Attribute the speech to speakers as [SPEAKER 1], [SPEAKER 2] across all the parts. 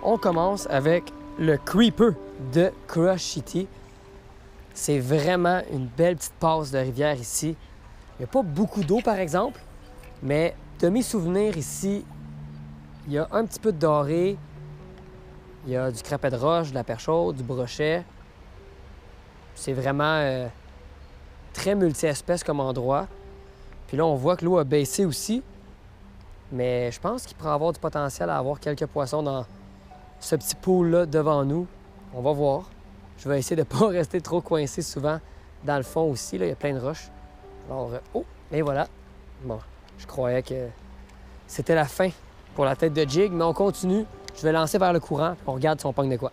[SPEAKER 1] On commence avec le Creeper de Crush City. C'est vraiment une belle petite passe de rivière ici. Il n'y a pas beaucoup d'eau, par exemple, mais de mes souvenirs ici, il y a un petit peu de doré, il y a du crapet de roche, de la perche chaude, du brochet. C'est vraiment très multi-espèces comme endroit. Puis là, on voit que l'eau a baissé aussi, mais je pense qu'il pourrait avoir du potentiel à avoir quelques poissons dans ce petit pool-là devant nous. On va voir. Je vais essayer de ne pas rester trop coincé souvent dans le fond aussi. Là, il y a plein de roches. Alors, oh, et voilà. Bon, je croyais que c'était la fin pour la tête de jig, mais on continue. Je vais lancer vers le courant, puis on regarde si on pogne de quoi.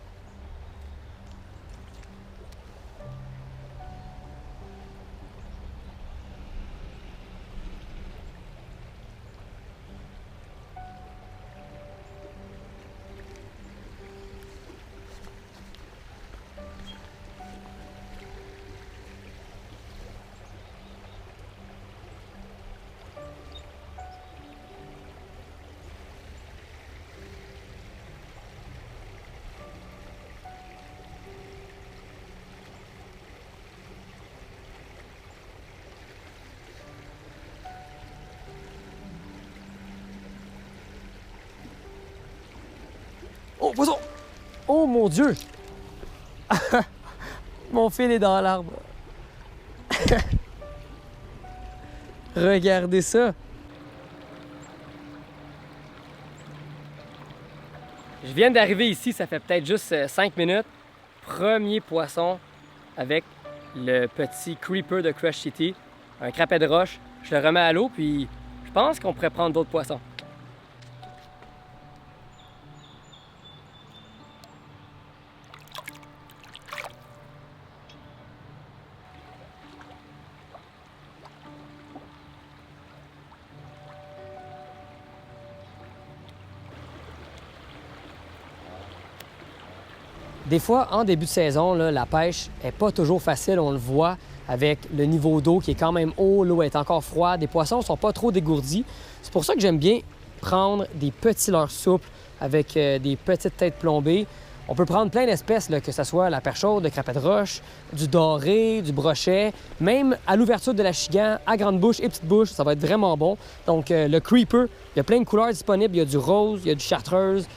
[SPEAKER 1] Oh, poisson! Oh mon Dieu! Mon fil est dans l'arbre. Regardez ça! Je viens d'arriver ici, ça fait peut-être juste 5 minutes. Premier poisson avec le petit Creeper de Crush City. Un crapet de roche. Je le remets à l'eau, puis je pense qu'on pourrait prendre d'autres poissons. Des fois, en début de saison, là, la pêche n'est pas toujours facile, on le voit, avec le niveau d'eau qui est quand même haut, l'eau est encore froide, les poissons ne sont pas trop dégourdis. C'est pour ça que j'aime bien prendre des petits leurres souples avec des petites têtes plombées. On peut prendre plein d'espèces, là, que ce soit la perche chaude, le crapet de roche, du doré, du brochet, même à l'ouverture de l'achigan, à grande bouche et petite bouche, ça va être vraiment bon. Donc le Creeper, il y a plein de couleurs disponibles, il y a du rose, il y a du chartreuse,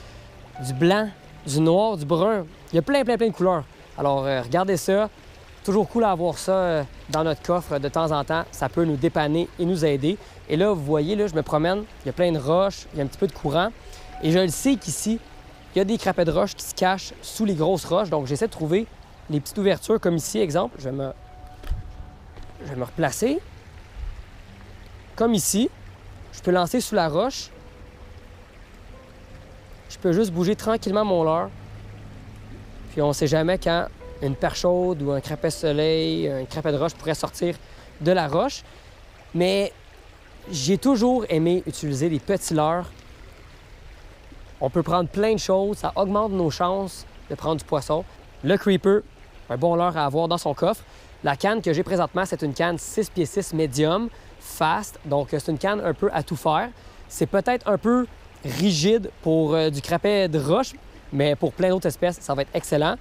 [SPEAKER 1] du blanc, du noir, du brun. Il y a plein de couleurs. Alors, regardez ça. Toujours cool à avoir ça dans notre coffre de temps en temps. Ça peut nous dépanner et nous aider. Et là, vous voyez, là, je me promène. Il y a plein de roches, il y a un petit peu de courant. Et je le sais qu'ici, il y a des crapets de roches qui se cachent sous les grosses roches. Donc, j'essaie de trouver les petites ouvertures comme ici, exemple. Je vais me replacer. Comme ici. Je peux lancer sous la roche. Je peux juste bouger tranquillement mon leurre. Puis on ne sait jamais quand une perche chaude ou un crapet soleil, un crapet de roche pourrait sortir de la roche. Mais j'ai toujours aimé utiliser des petits leurres. On peut prendre plein de choses, ça augmente nos chances de prendre du poisson. Le Creeper, un bon leurre à avoir dans son coffre. La canne que j'ai présentement, c'est une canne 6 pieds 6 médium, fast. Donc c'est une canne un peu à tout faire. C'est peut-être un peu rigide pour du crapet de roche, mais pour plein d'autres espèces, ça va être excellent.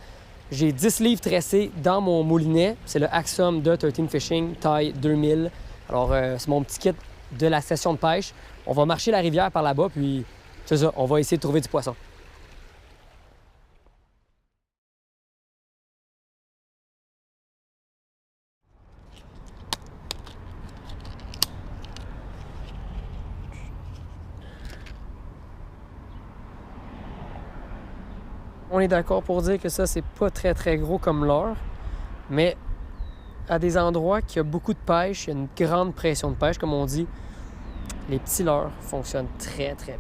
[SPEAKER 1] J'ai 10 livres tressés dans mon moulinet. C'est le Axum de 13 Fishing, taille 2000. Alors, c'est mon petit kit de la session de pêche. On va marcher la rivière par là-bas, puis c'est ça, on va essayer de trouver du poisson. On est d'accord pour dire que ça, c'est pas très gros comme leurre, mais à des endroits qui a beaucoup de pêche, il y a une grande pression de pêche, comme on dit, les petits leurres fonctionnent très bien.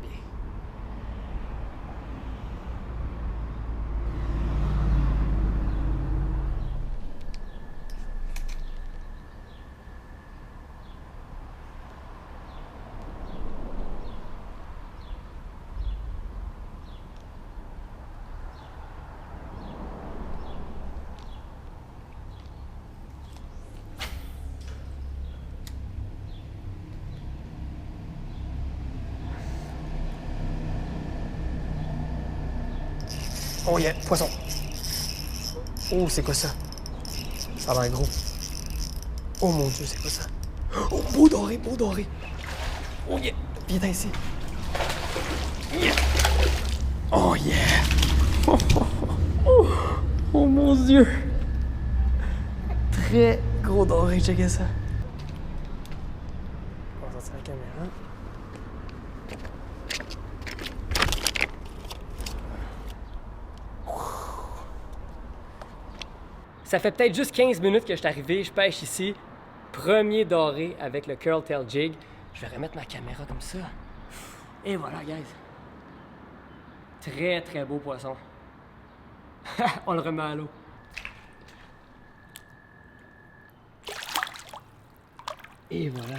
[SPEAKER 1] Oh yeah, poisson. Oh, c'est quoi ça? Ça a l'air gros. Oh mon Dieu, c'est quoi ça? Oh, beau doré, beau doré. Oh yeah, viens ici. Yeah. Oh yeah. Oh mon Dieu. Très gros doré, checkez ça. On va sortir la caméra. Ça fait peut-être juste 15 minutes que je suis arrivé, je pêche ici. Premier doré avec le Curl-Tail Jig. Je vais remettre ma caméra comme ça. Et voilà, guys. Très, très beau poisson. On le remet à l'eau. Et voilà.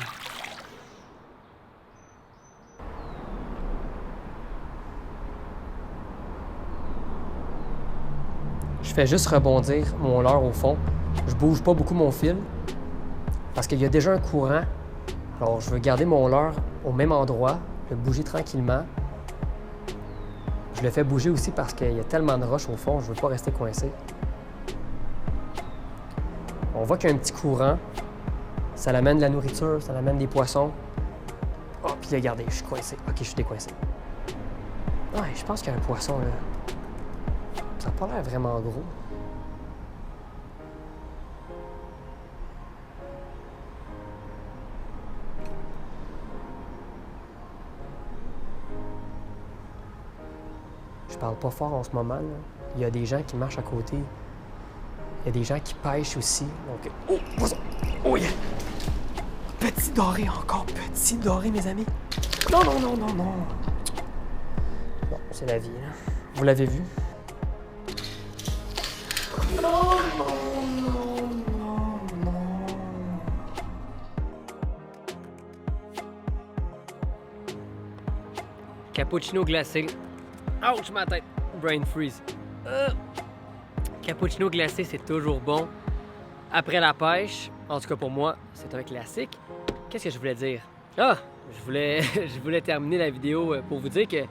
[SPEAKER 1] Je fais juste rebondir mon leurre au fond. Je bouge pas beaucoup mon fil parce qu'il y a déjà un courant. Alors, je veux garder mon leurre au même endroit, le bouger tranquillement. Je le fais bouger aussi parce qu'il y a tellement de roches au fond, je veux pas rester coincé. On voit qu'il y a un petit courant. Ça l'amène de la nourriture, ça l'amène des poissons. Oh, puis regardez, je suis coincé. Ok, je suis décoincé. Ouais, je pense qu'il y a un poisson là. Ça n'a pas l'air vraiment gros. Je parle pas fort en ce moment, là. Il y a des gens qui marchent à côté. Il y a des gens qui pêchent aussi. Donc, oh, poisson! Oh yeah! Petit doré, encore petit doré, mes amis. Non, non, non, non, non. Bon, c'est la vie, là. Vous l'avez vu? Non, non, non, non, non. Cappuccino glacé. Ouch, ma tête! Brain freeze. Cappuccino glacé, c'est toujours bon. Après la pêche, en tout cas pour moi, c'est un classique. Qu'est-ce que je voulais dire? Ah! Je voulais terminer la vidéo pour vous dire que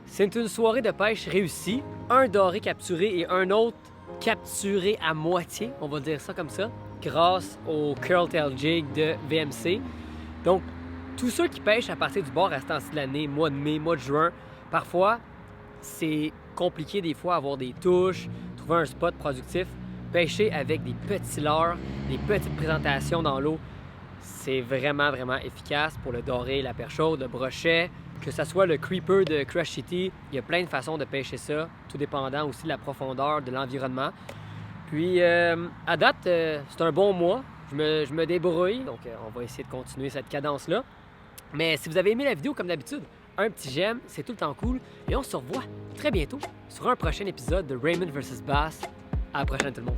[SPEAKER 1] c'est une soirée de pêche réussie. Un doré capturé et un autre capturé à moitié, on va dire ça comme ça, grâce au Curl-Tail Jig de VMC. Donc, tous ceux qui pêchent à partir du bord à ce temps-ci de l'année, mois de mai, mois de juin, parfois, c'est compliqué des fois avoir des touches, trouver un spot productif. Pêcher avec des petits leurres, des petites présentations dans l'eau, c'est vraiment, vraiment efficace pour le doré, la perche chaude, le brochet. Que ce soit le creeper de Crush City, il y a plein de façons de pêcher ça, tout dépendant aussi de la profondeur, de l'environnement. Puis, à date, c'est un bon mois. Je me débrouille, donc on va essayer de continuer cette cadence-là. Mais si vous avez aimé la vidéo, comme d'habitude, un petit j'aime, c'est tout le temps cool. Et on se revoit très bientôt sur un prochain épisode de Raymond vs Bass. À la prochaine tout le monde.